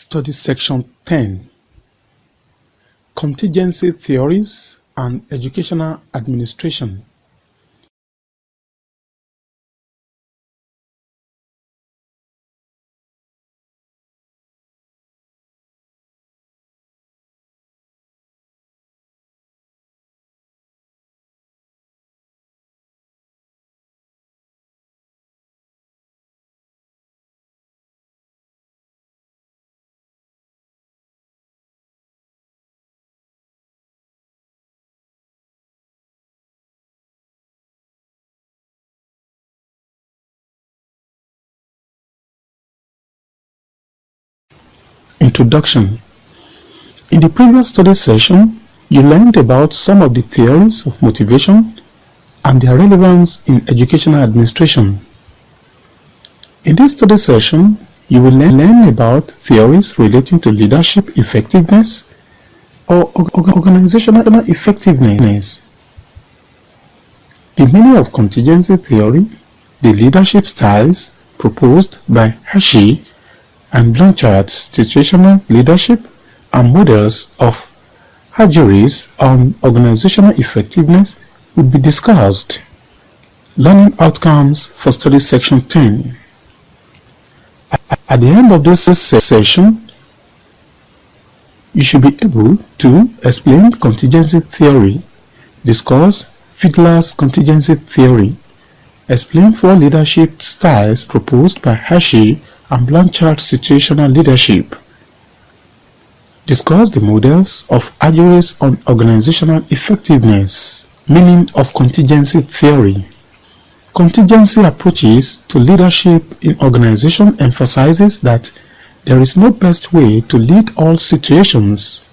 Study Section 10, Contingency Theories and Educational Administration. Introduction. In the previous study session, you learned about some of the theories of motivation and their relevance in educational administration. In this study session, you will learn about theories relating to leadership effectiveness or organizational effectiveness. The meaning of contingency theory, the leadership styles proposed by Hershey and Blanchard's situational leadership, and models of Hargery's on organizational effectiveness will be discussed. Learning outcomes for study section 10. At the end of this session, you should be able to explain contingency theory, discuss Fiedler's contingency theory, explain 4 leadership styles proposed by Hershey and Blanchard's situational leadership, discuss the models of Hargery's on organizational effectiveness. Meaning of contingency theory. Contingency approaches to leadership in organization emphasizes that there is no best way to lead all situations,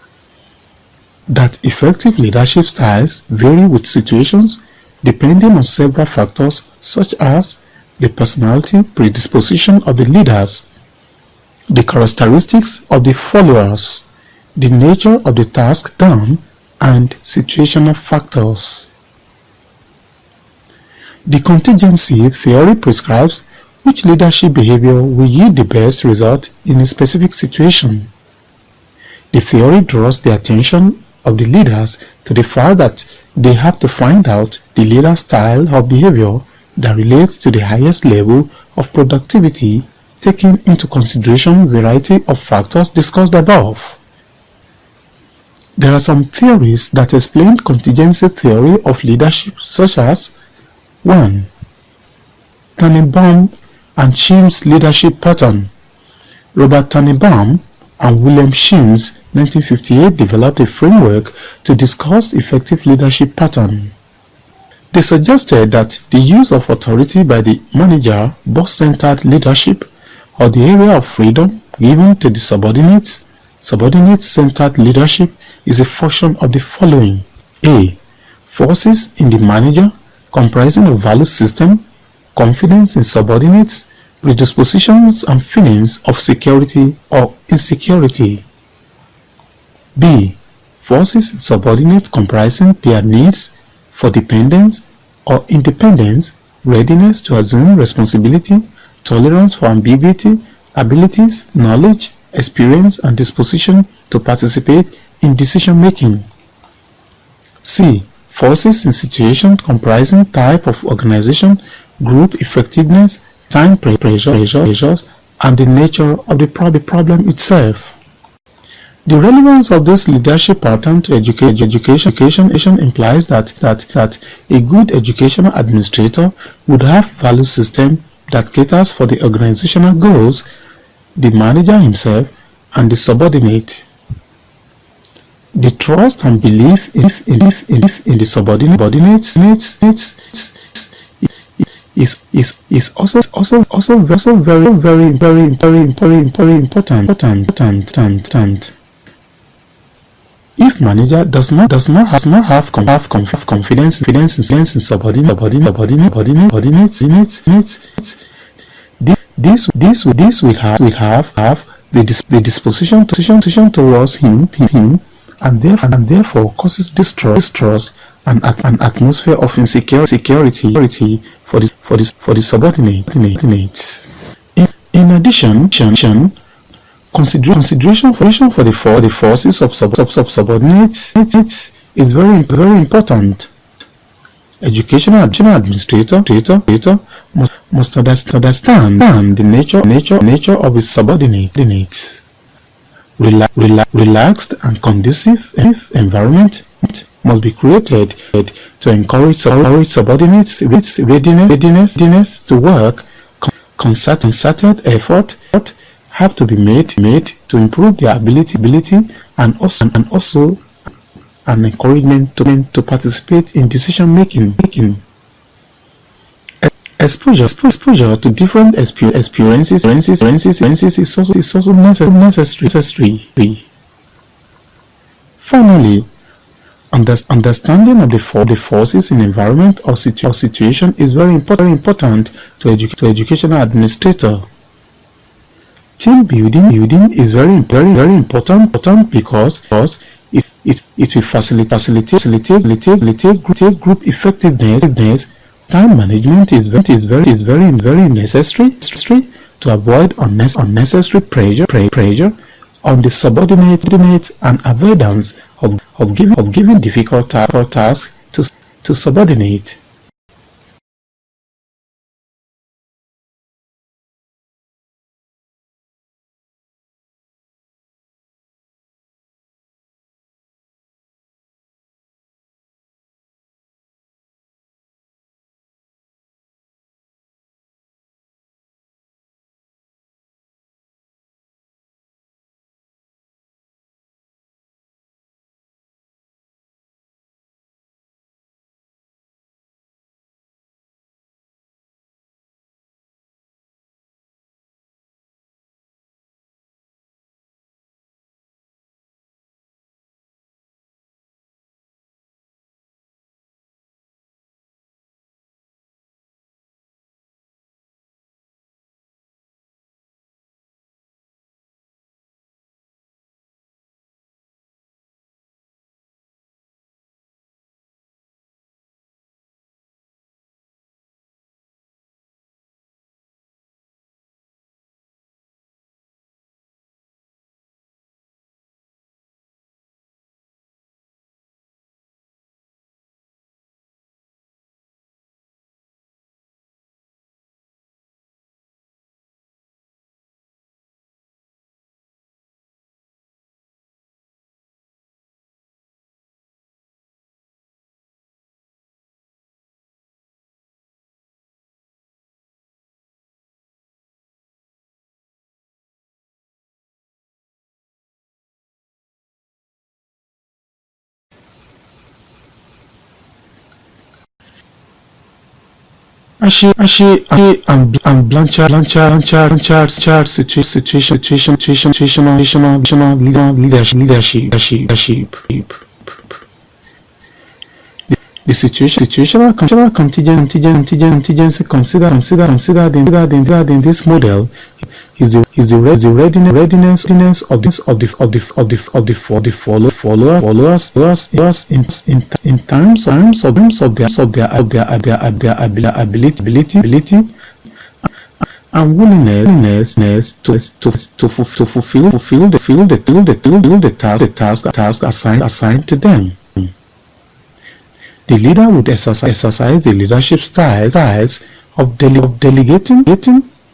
that effective leadership styles vary with situations depending on several factors such as the personality predisposition of the leaders, the characteristics of the followers, the nature of the task done, and situational factors. The contingency theory prescribes which leadership behavior will yield the best result in a specific situation. The theory draws the attention of the leaders to the fact that they have to find out the leader's style of behavior that relates to the highest level of productivity, taking into consideration a variety of factors discussed above. There are some theories that explain contingency theory of leadership, such as 1. Tannenbaum and Schimm's leadership pattern. Robert Tannenbaum and William Schimm's 1958 developed a framework to discuss effective leadership pattern. They suggested that the use of authority by the manager, boss-centered leadership, or the area of freedom given to the subordinates, subordinate-centered leadership, is a function of the following. A. Forces in the manager comprising a value system, confidence in subordinates, predispositions and feelings of security or insecurity. B. Forces in subordinate comprising their needs for dependence or independence, readiness to assume responsibility, tolerance for ambiguity, abilities, knowledge, experience, and disposition to participate in decision-making. C. Forces in situation comprising type of organization, group effectiveness, time pressures, and the nature of the problem itself. The relevance of this leadership pattern to education implies that a good educational administrator would have value system that caters for the organizational goals, the manager himself, and the subordinate. The trust and belief in the subordinates is also very important. If manager does not have confidence in subordinates, this will have the disposition towards him, and therefore causes distrust and an atmosphere of insecurity for the subordinates. In addition, Consideration for the forces of subordinates is very important. Educational administrator must understand the nature of his subordinates. Relaxed and conducive environment must be created to encourage subordinates' readiness to work. Concerted effort have to be made to improve their ability and also an encouragement to participate in decision making. Exposure to different experiences is also necessary. Finally, understanding of the forces in environment or situation is very important to educational administrator. Team building is very important because it will facilitate group effectiveness. Time management is very necessary to avoid unnecessary pressure on the subordinate and avoidance of giving difficult tasks to subordinate. And Blanchard situational leadership. The situational contingency considered in this model is the readiness of the followers in terms of their ability and willingness to fulfill the task assigned to them. The leader would exercise the leadership styles of delegating,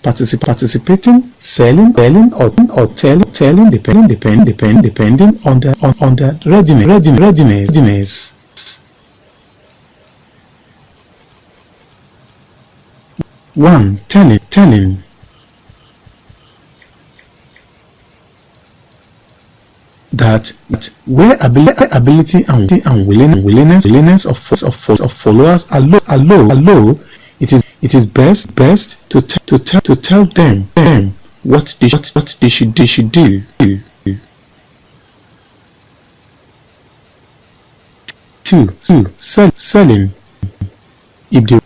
participating, selling, or telling, depending on their readiness. One, telling. That where ability and willingness of followers are low, it is best to tell them what they should do. Two, selling. If the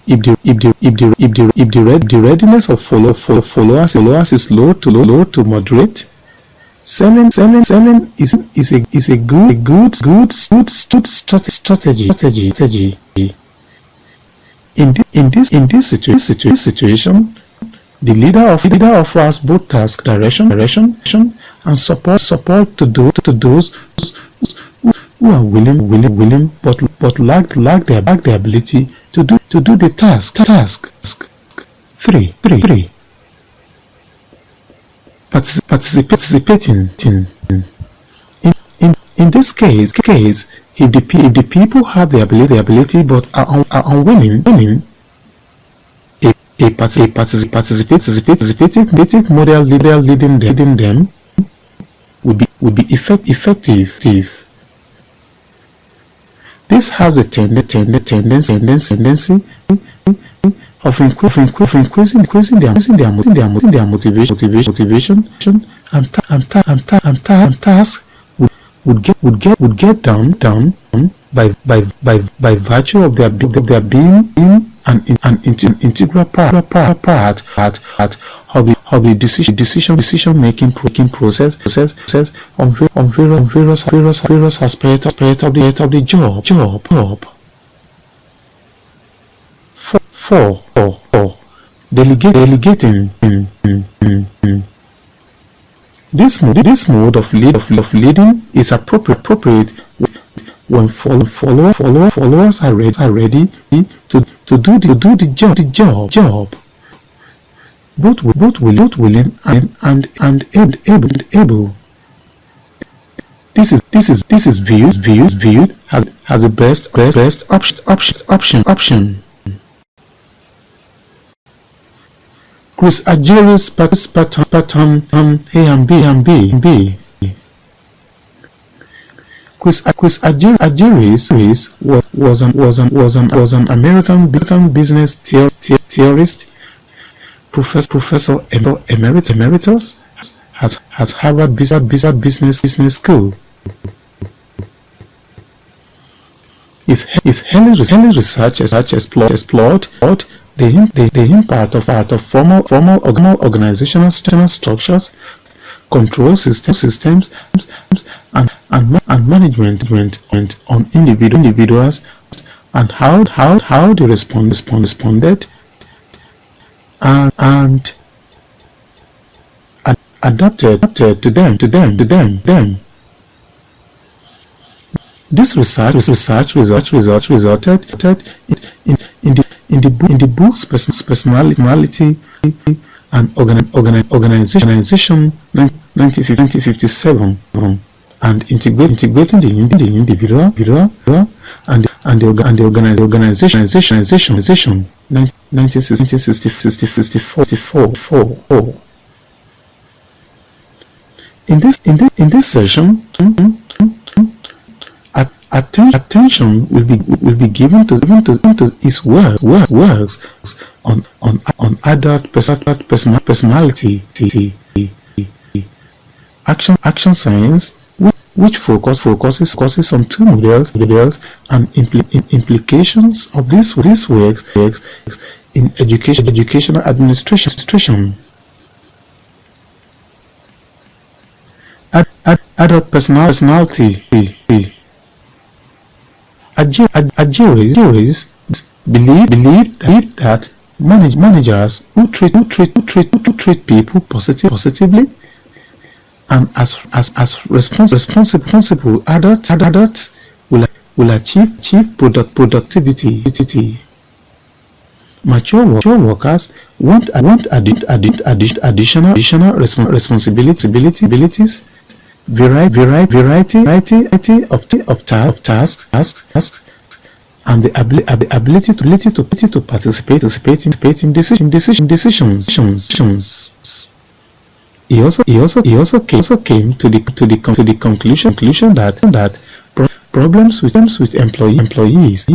readiness of followers is low to moderate, selling is a good strategy. In this situation, the leader offers both task direction and support to those who are willing but lack the ability to do the task. 3. Participating. In this case, if the people have the ability but are unwilling, a participating model leading them would be effective. This has a tendency of increasing their motivation and task would get done by virtue of their being in an integral part of the decision making process on various aspects of the job. 4. Delegating. This mode of leading is appropriate when followers are ready to do the job, both willing and able. This is viewed as the best option. Chris Aguirre's pattern A and B. Chris Aguirre was an American business theorist, professor emeritus at Harvard Business School. His early research explored the impact of formal organizational structures, control systems, and management on individuals, and how they responded and adapted to them. This research resulted in the book's personality and organization 1957, and integrating the individual and the organization 1964. In this session, attention will be given to his works on adult personality, action science, which focuses on two models and implications of these works in educational administration. Adult personality. Aguirre believe that managers who treat people positively and as responsible adults will achieve productivity. Mature workers want additional responsibilities, variety of tasks, and the ability to participate in decisions. He also came to the conclusion that problems with employees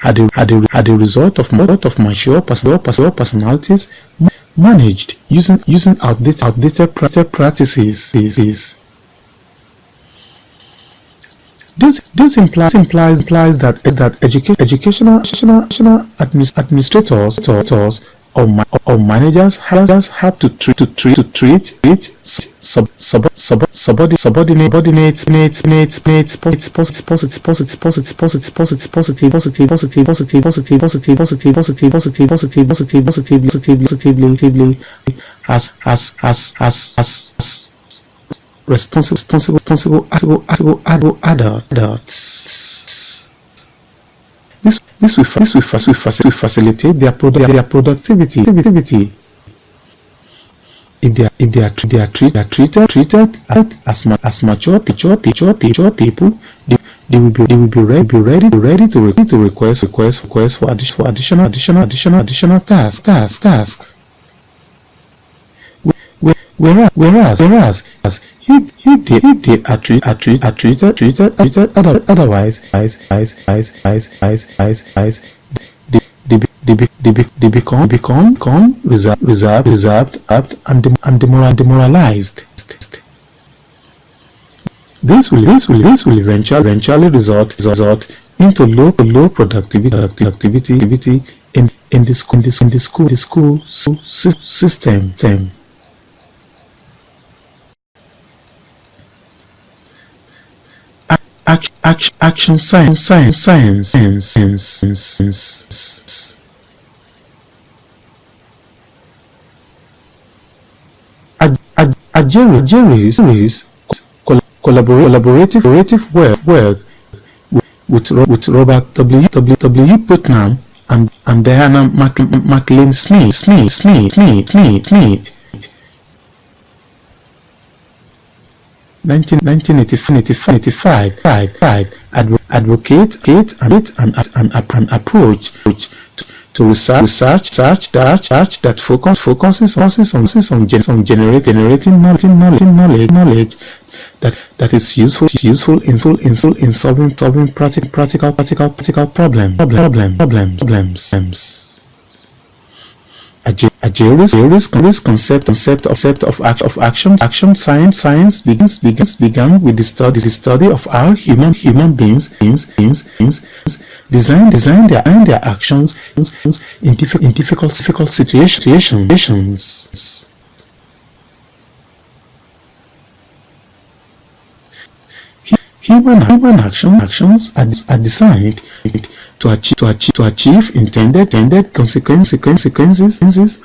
are the result of mature personalities managed using outdated practices. This implies that educational administrators or managers have to treat subordinates positively as responsible adults. This will facilitate their productivity. If they are treated as mature people, they will be ready to request for additional tasks. Whereas if they are treated otherwise, they become reserved and demoralized. This will eventually result into low productivity in the school system. Action science. Ageris collaborative work with Robert W. Putnam and Diana McLean Smith 1985 advocate an approach to research that focuses on generating knowledge that is useful in solving practical problems. Ageris concept of action science began with the study of how human beings design their actions in difficult situations. Human actions are designed to achieve intended consequences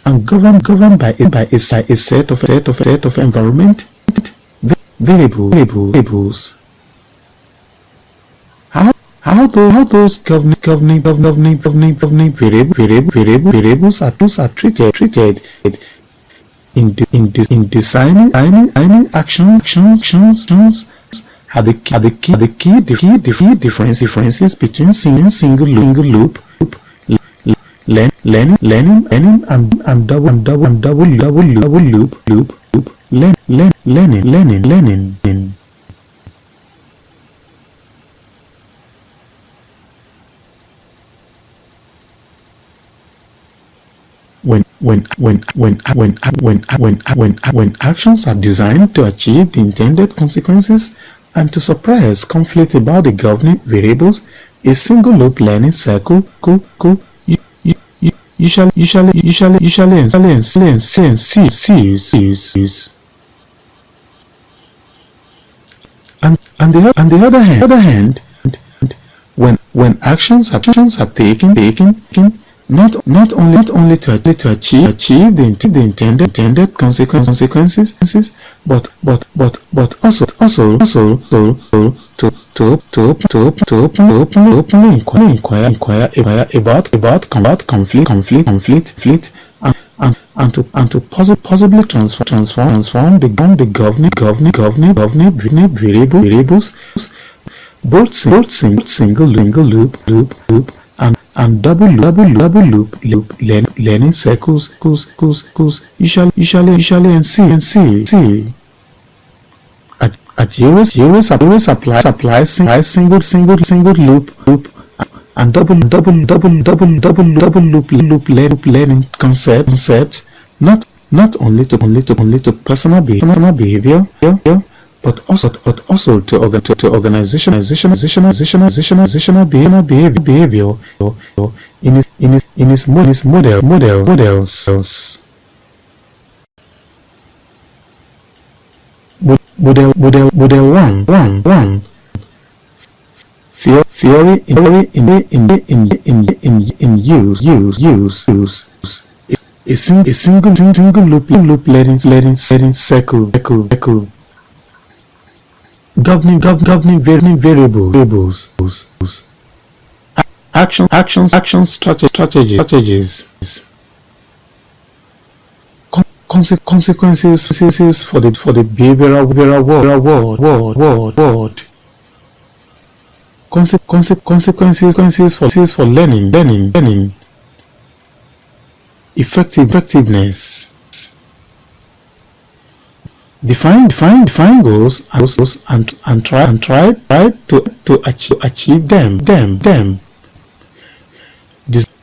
and governed by a set of environment variables. How those governing variables are treated in designing actions are the key differences between single loop learning and double loop learning. When actions are designed to achieve the intended consequences and to suppress conflict about the governing variables, a single loop learning cycle usually ensues. On the other hand, when actions are taken not only to achieve the intended consequences, but also to openly inquire about conflict and to possibly transform the governing variables, both single loop and double loop learning cycles usually ensue. Ageris applies single loop and double loop learning concepts not only to personal behavior, but also to organizational behavior in its models. Model 1. Theory in use a single loop learning circle. Governing variables. Action strategies. Consequences for the behavioral world. Consequences for learning. Effectiveness. Define goals and try to achieve them.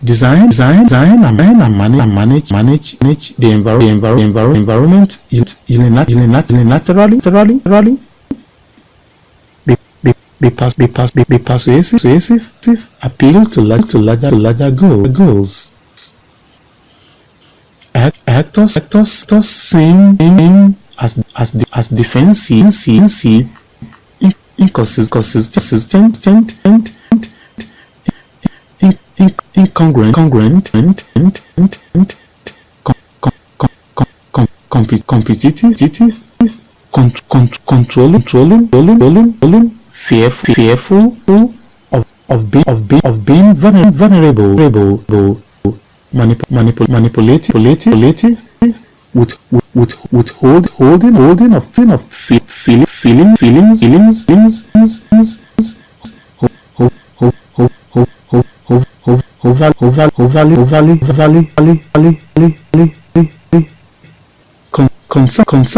Design and manage the environment unilaterally. Be persuasive. Appeal to larger goals. Actors seen as defensive, inconsistent, incongruent, competitive, controlling, fearful of being vulnerable, manipulative, withholding of feelings, concerned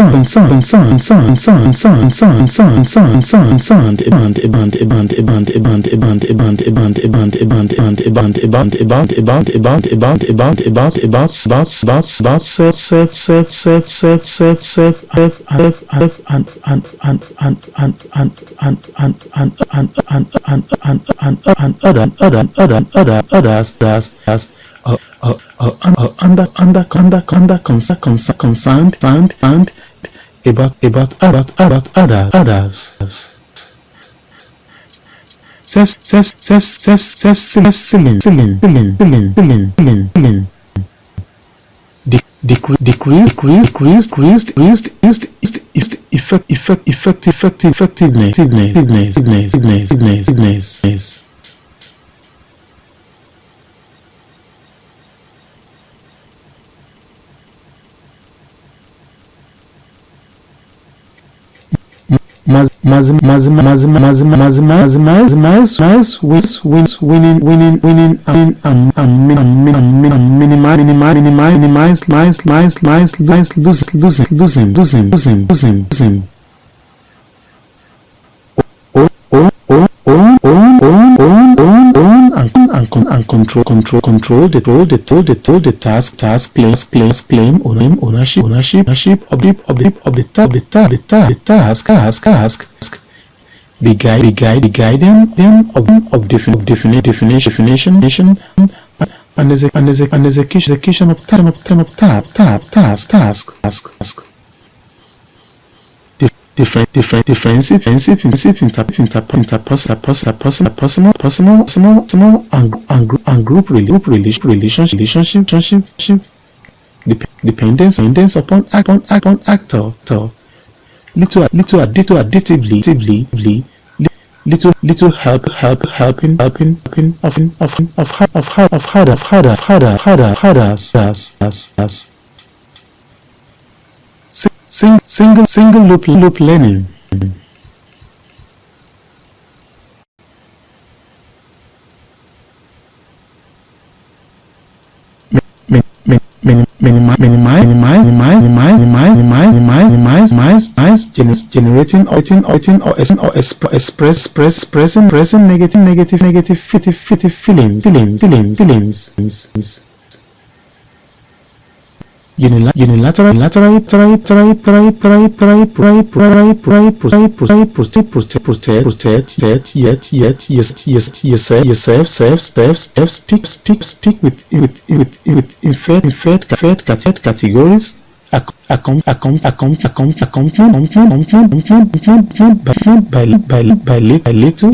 about others. Self-sealing. Decreased effectiveness. Maximize winning minimize losing. Own and control the task claim ownership of the task. The guide them of definition and execution of task. Defensive interpersonal and group relationship dependence upon actor. Little additively, little helping of harder. Single loop learning. Minimize generating or expressing negative feelings. Unilateral protect yourself speak with inferred categories accompanied by little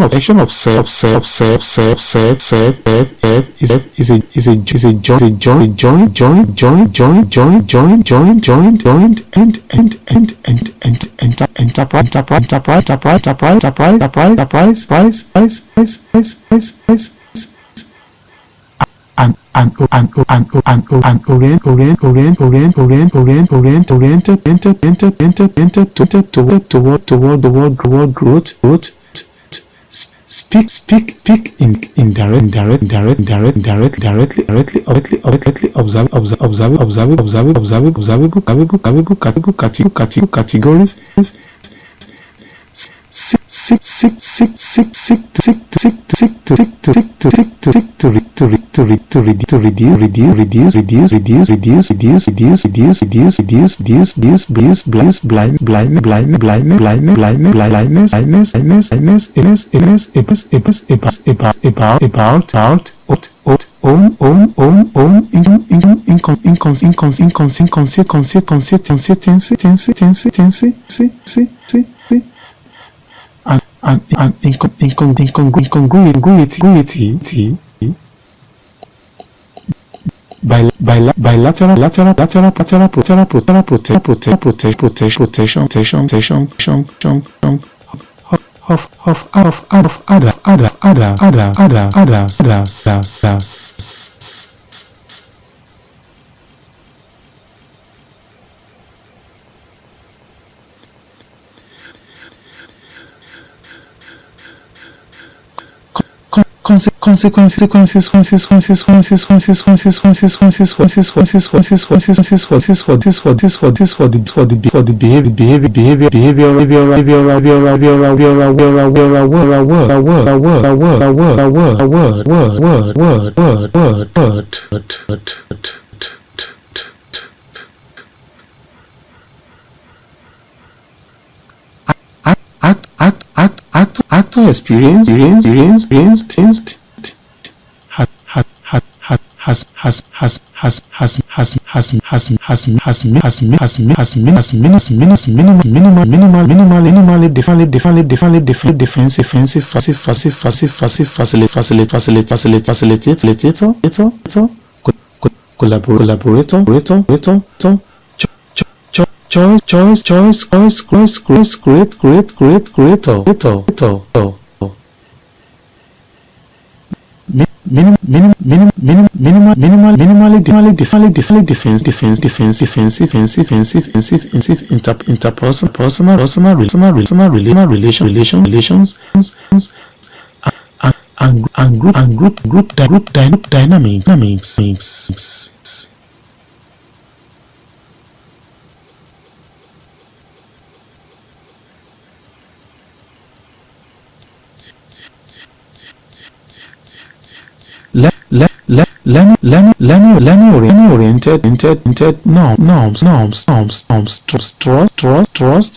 protection of self is a joint toward growth. Speak directly observable categories. And incongruity bilateral protection of others. Consequences for the Actor experience collaborator choice creator minimally defensive interpersonal relations and group dynamics. Learning oriented norms, trust,